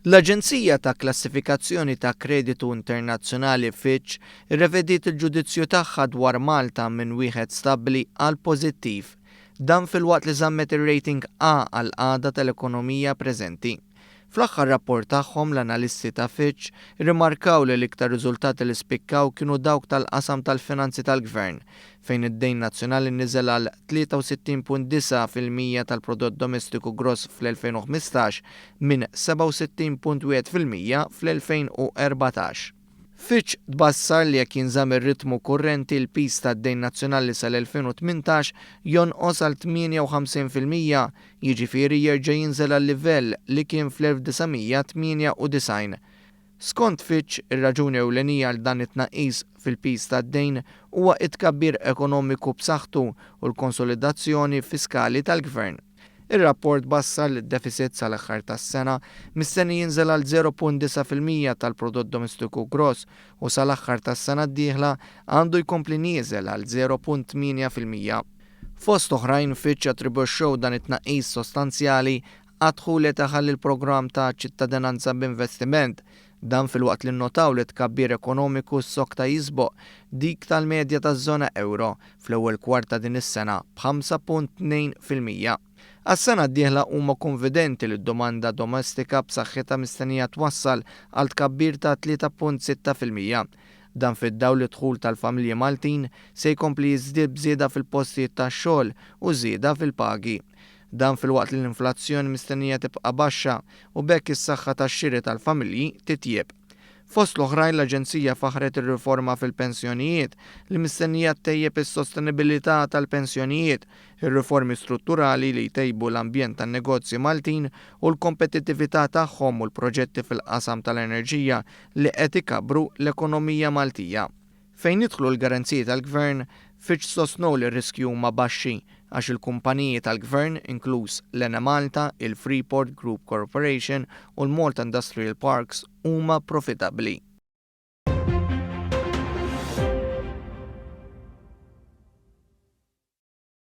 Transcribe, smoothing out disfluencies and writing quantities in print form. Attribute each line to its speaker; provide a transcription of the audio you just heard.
Speaker 1: L-Aġenzija ta' Klassifikazzjoni ta' Kreditu Internazzjonali Fitch irrevediet il-ġudizzju tagħha dwar Malta minn wieħed stabbli għal pożittiv, dan filwaqt li żammet ir-rating A għal qagħda tal-ekonomija preżenti. Fl-aħħar rapport tagħhom l-analisti ta' Fitch irrimarkaw li l-iktar riżultati li spikkaw kienu dawk tal-qasam tal-finanzi tal-gvern, fejn id-dejn nazzjonali niżel għal 63.9% tal-prodott domestiku gross fl-2015 minn 67.1% fl-2014. Fitch tbassar li jekk jinżamm ir-ritmu kurrenti l-pis tad-dejn nazzjonali sal-2018 jonqos għal 58%, jiġifieri jerġa' jinżel għal livell li kien fl-1998. Skont Fitch, ir-raġuni ewlenija għal dan it-tnaqqis fil-pis tad-dejn huwa t-tkabbir ekonomiku b'saħħtu u l-konsolidazzjoni fiskali tal-gvern. Ir-rapport bassar li d-deficit sal-aħħar tas-sena mistenni jinżel għal 0.9% tal-prodott domestiku gross u sal-aħħar tas-sena d-dieħla għandu jkompli nieżel għal 0.8%. Fost oħrajn Fitch attribwixxew dan it-tnaqqis sostanzjali għadħu li taħalli l-programm ta' ċittadinanza b'investiment, dan filwaqt li nnotaw li tkabbir ekonomiku s-sokta jisboq dik tal-medja taż-żona euro fl-ewwel kwarta din is-sena b'5.2%. Għas-sena d-dieħla huma konfidenti li d-domanda domestika b'saħħitha mistennija twassal għal tkabbir ta' 3.6%. Dan fid-dawl li dħul tal-familji Maltin se jkompli jiżdied bżieda fil-postijiet tax-xogħol u żieda fil-pagi. Dan filwaqt li l-inflazzjoni mistennija tibqa' baxxa u bekk is-saħħa tax-xiri tal-familji titjieb. Fost l-oħrajn l-Aġenzija faħret ir-riforma fil-pensjonijiet li mistennija ttejjeb is-sostenibilità tal-pensjonijiet, ir-riformi strutturali li jtejbu l-ambjent tan-negozji Maltin u l-kompetittività tagħhom u l-proġetti fil-qasam tal-enerġija li qed ikabru l-ekonomija Maltija. Fejn jidħlu l-garanziji tal-Gvern, Fitch sostnew li r-riskju huma baxxi għax il-kumpaniji tal-Gvern inkluż l-Ena Malta, il-Freeport Group Corporation u l-Malta Industrial Parks huma profitabbli.